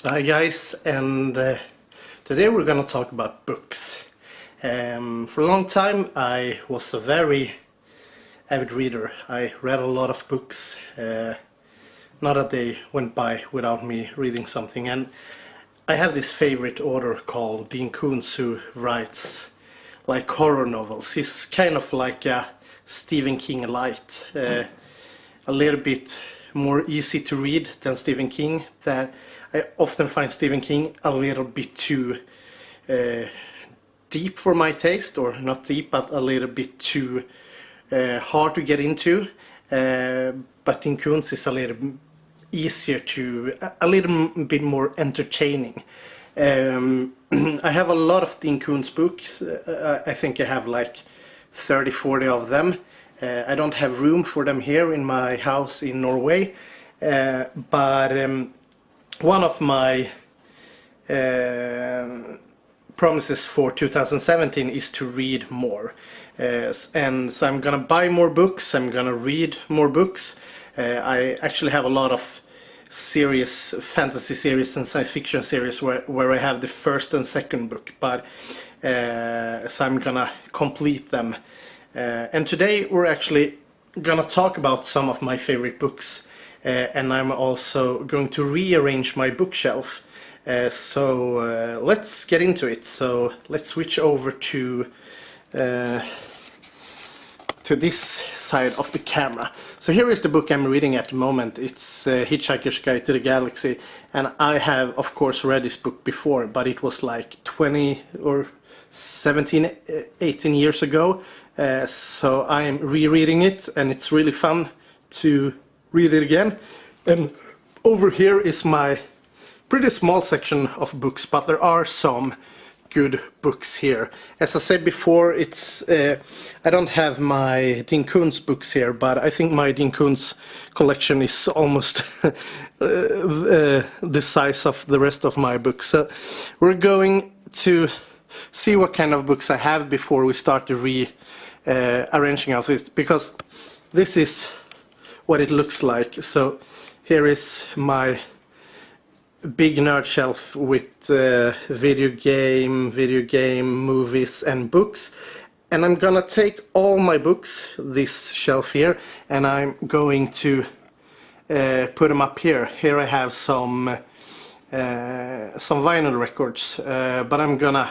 Hi guys, and today we're gonna talk about books. For a long time I was a very avid reader. I read a lot of books, not a day went by without me reading something, and I have this favorite author called Dean Koontz who writes like horror novels. He's kind of like a Stephen King light, a little bit more easy to read than Stephen King. That I often find Stephen King a little bit too deep for my taste, or not deep, but a little bit too hard to get into. But Dean Koontz is a little easier to, a little bit more entertaining. I have a lot of Dean Koontz books. I think I have like 30-40 of them. I don't have room for them here in my house in Norway, but one of my promises for 2017 is to read more, and so I'm gonna buy more books, I'm gonna read more books. I actually have a lot of series, fantasy series and science fiction series where I have the first and second book, but so I'm gonna complete them. And today we're actually gonna talk about some of my favorite books, and I'm also going to rearrange my bookshelf. So let's get into it. So let's switch over to this side of the camera. So here is the book I'm reading at the moment. It's Hitchhiker's Guide to the Galaxy, and I have of course read this book before, but it was like 20 or 17, 18 years ago. So I'm rereading it, and it's really fun to read it again. And over here is my pretty small section of books, but there are some good books here. As I said before, it's I don't have my Dean Koontz books here, but I think my Dean Koontz collection is almost the size of the rest of my books. So we're going to see what kind of books I have before we start the rearranging of this, because this is what it looks like. So here is my big nerd shelf with video game, movies and books, and I'm gonna take all my books, this shelf here, and I'm going to put them up here. Here I have some vinyl records, but I'm gonna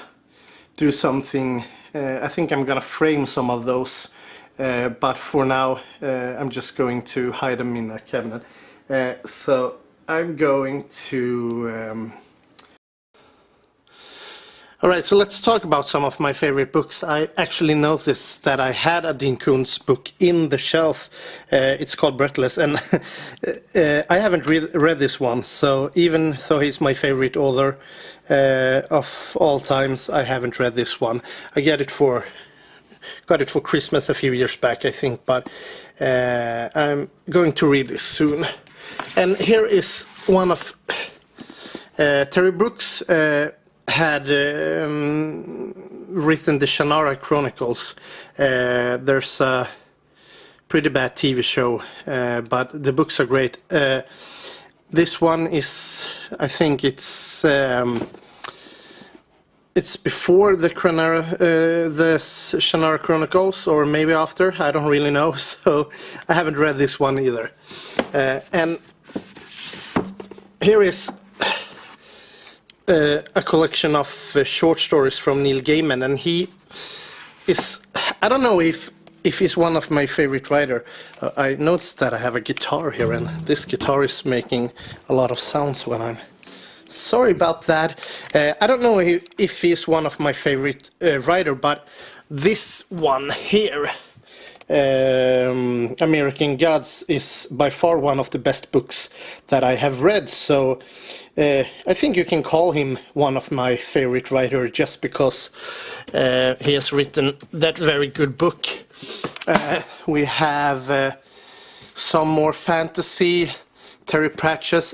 do something. I think I'm gonna frame some of those, but for now I'm just going to hide them in a cabinet. So I'm going to Alright, so let's talk about some of my favorite books. I actually noticed that I had a Dean Koontz book in the shelf. It's called Breathless, and I haven't read this one, so even though he's my favorite author of all times, I haven't read this one. I got it for Christmas a few years back, I think, but I'm going to read this soon. And here is one of Terry Brooks had written the Shannara Chronicles. There's a pretty bad TV show, but the books are great. This one is, I think it's before the Shannara Chronicles, or maybe after, I don't really know, so I haven't read this one either. And here is a collection of short stories from Neil Gaiman, and he is, I don't know if he's one of my favorite writers. I noticed that I have a guitar here, and this guitar is making a lot of sounds when I'm... Sorry about that. I don't know if he's one of my favorite writer, but this one here, American Gods, is by far one of the best books that I have read. So I think you can call him one of my favorite writers just because he has written that very good book. We have some more fantasy. Terry Pratchett,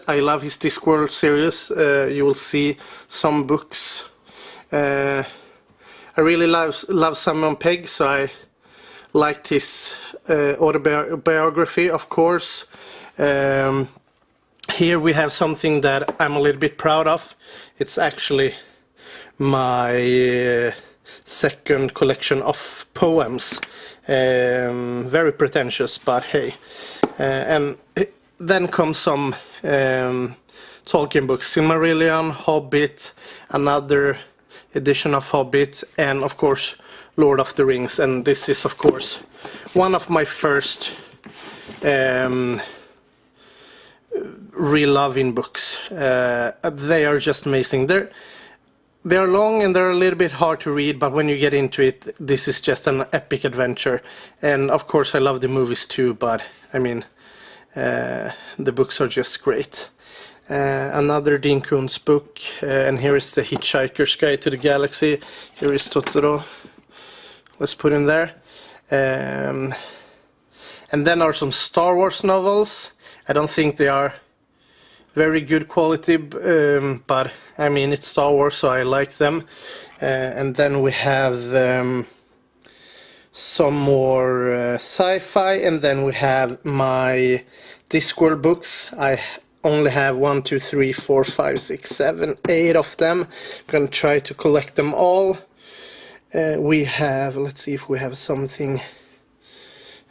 I love his Discworld series. You will see some books. I really love Simon Pegg, so I liked his autobiography, of course. here we have something that I'm a little bit proud of. It's actually my second collection of poems. Very pretentious, but hey. And then comes some Tolkien books, Silmarillion, Hobbit, another edition of Hobbit, and of course Lord of the Rings. And this is of course one of my first reloving books. They are just amazing. They are long and they're a little bit hard to read, but when you get into it, this is just an epic adventure. And of course I love the movies too, but I mean, the books are just great. Another Dean Koontz book, and here is The Hitchhiker's Guide to the Galaxy. Here is Totoro. Let's put him there. And then are some Star Wars novels. I don't think they are very good quality, but I mean it's Star Wars, so I like them. And then we have some more sci-fi, and then we have my Discworld books. I only have 1, 2, 3, 4, 5, 6, 7, 8 of them. I'm gonna try to collect them all. We have, let's see if we have something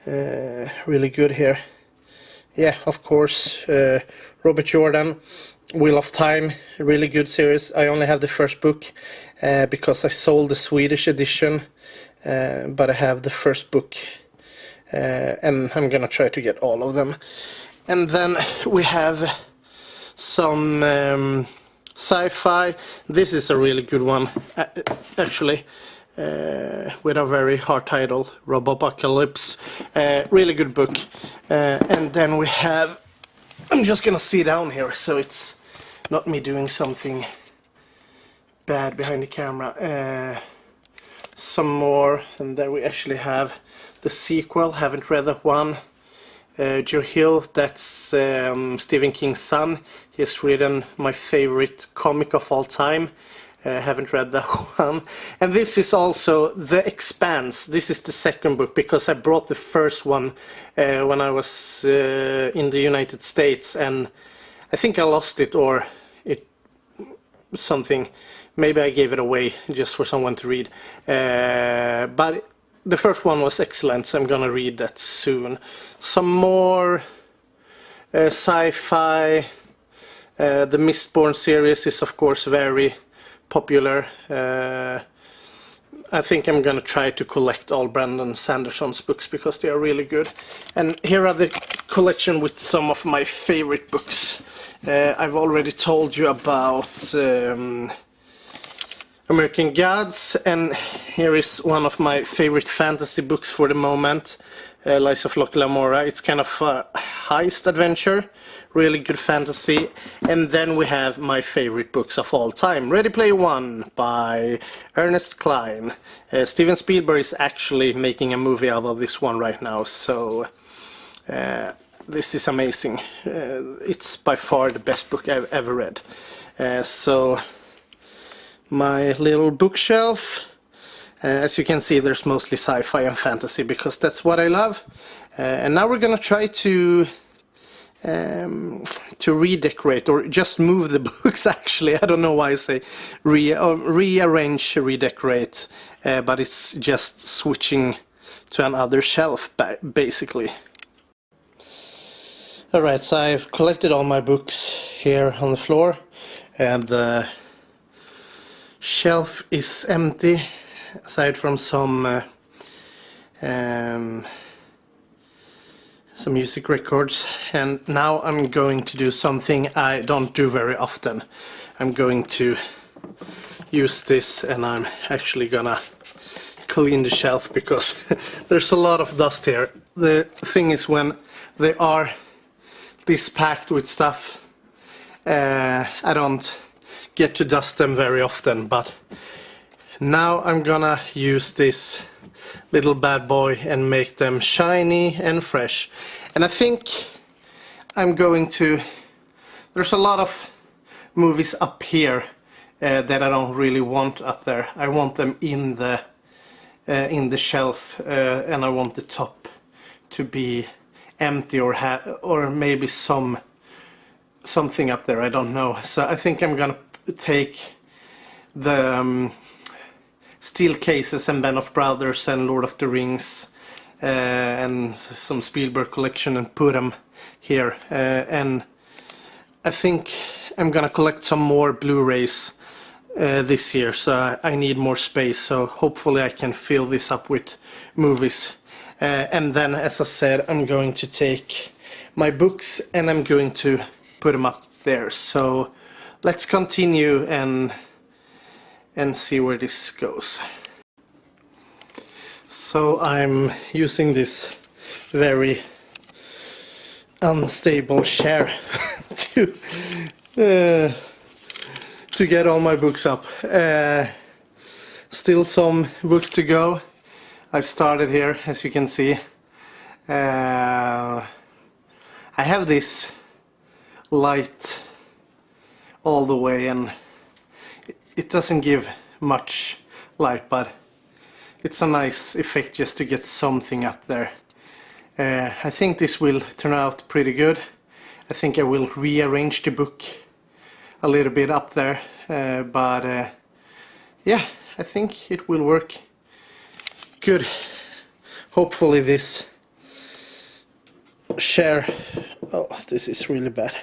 really good here. Yeah, of course, Robert Jordan, Wheel of Time, really good series. I only have the first book because I sold the Swedish edition, but I have the first book, and I'm gonna try to get all of them. And then we have some sci-fi. This is a really good one, actually, with a very hard title, Robopocalypse. Really good book. And then we have, I'm just gonna sit down here so it's not me doing something bad behind the camera. Some more, and there we actually have the sequel. Haven't read that one. Joe Hill, that's Stephen King's son. He has written my favorite comic of all time. Haven't read that one. And this is also The Expanse. This is the second book because I brought the first one when I was in the United States, and I think I lost it, or it something. Maybe I gave it away just for someone to read. But the first one was excellent, so I'm gonna read that soon. Some more sci-fi. The Mistborn series is of course very popular. I think I'm gonna try to collect all Brandon Sanderson's books because they are really good. And here are the collection with some of my favorite books. I've already told you about American Gods, and here is one of my favorite fantasy books for the moment, Lies of Locke Lamora. It's kind of a heist adventure, really good fantasy. And then we have my favorite books of all time, Ready Player One by Ernest Cline. Steven Spielberg is actually making a movie out of this one right now, so this is amazing. It's by far the best book I've ever read. So my little bookshelf, as you can see, there's mostly sci-fi and fantasy because that's what I love. And now we're gonna try to redecorate, or just move the books. Actually, I don't know why I say rearrange, redecorate, but it's just switching to another shelf basically. Alright, so I've collected all my books here on the floor, and the shelf is empty aside from some music records. And now I'm going to do something I don't do very often. I'm going to use this, and I'm actually gonna clean the shelf because there's a lot of dust here. The thing is, when they are this packed with stuff, I don't get to dust them very often, but now I'm gonna use this little bad boy and make them shiny and fresh. And I think I'm going to, there's a lot of movies up here that I don't really want up there. I want them in the shelf, and I want the top to be empty, or maybe some something up there, I don't know. So I think I'm gonna take the steel cases and Band of Brothers and Lord of the Rings and some Spielberg collection and put them here. And I think I'm gonna collect some more Blu-rays this year, so I need more space, so hopefully I can fill this up with movies. And then, as I said, I'm going to take my books and I'm going to put them up there. So let's continue and see where this goes. So I'm using this very unstable chair to get all my books up. Still some books to go. I've started here, as you can see. I have this light all the way, and it doesn't give much light, but it's a nice effect just to get something up there. I think this will turn out pretty good. I think I will rearrange the book a little bit up there, but yeah, I think it will work good. Hopefully this chair... Oh, this is really bad.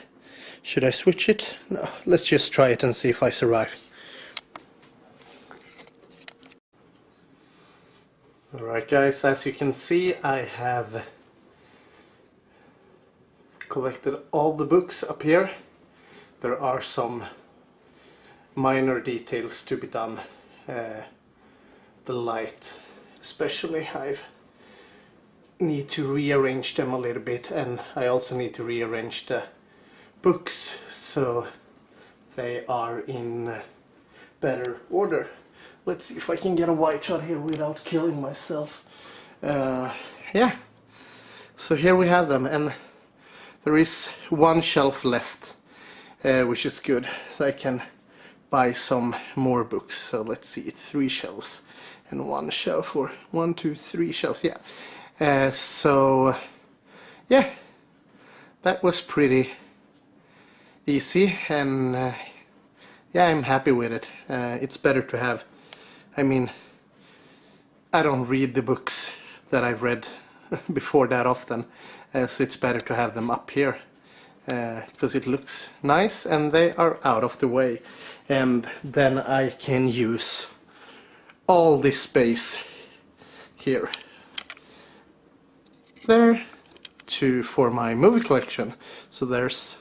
Should I switch it? No, let's just try it and see if I survive. Alright guys, as you can see, I have collected all the books up here. There are some minor details to be done. The light especially, I need to rearrange them a little bit, and I also need to rearrange the books so they are in better order. Let's see if I can get a wide shot here without killing myself. Yeah, so here we have them, and there is one shelf left, which is good, so I can buy some more books. So let's see, 3 shelves and 1 shelf, or 1, 2, 3 shelves, yeah. So yeah, that was pretty easy, and yeah, I'm happy with it. It's better to have, I mean, I don't read the books that I've read before that often, so it's better to have them up here, because it looks nice and they are out of the way, and then I can use all this space here, there, for my movie collection. So there's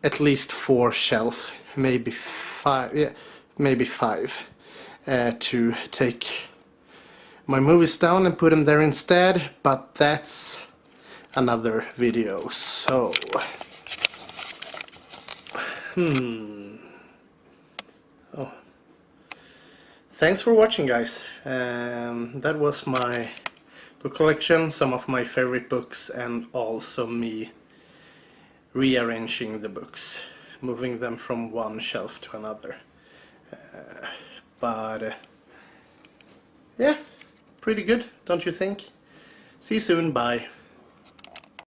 at least 4 shelves, maybe 5, yeah, maybe 5, to take my movies down and put them there instead, but that's another video. So oh, thanks for watching, guys. That was my book collection, some of my favorite books, and also me rearranging the books, moving them from one shelf to another. But yeah, pretty good, don't you think? See you soon, bye.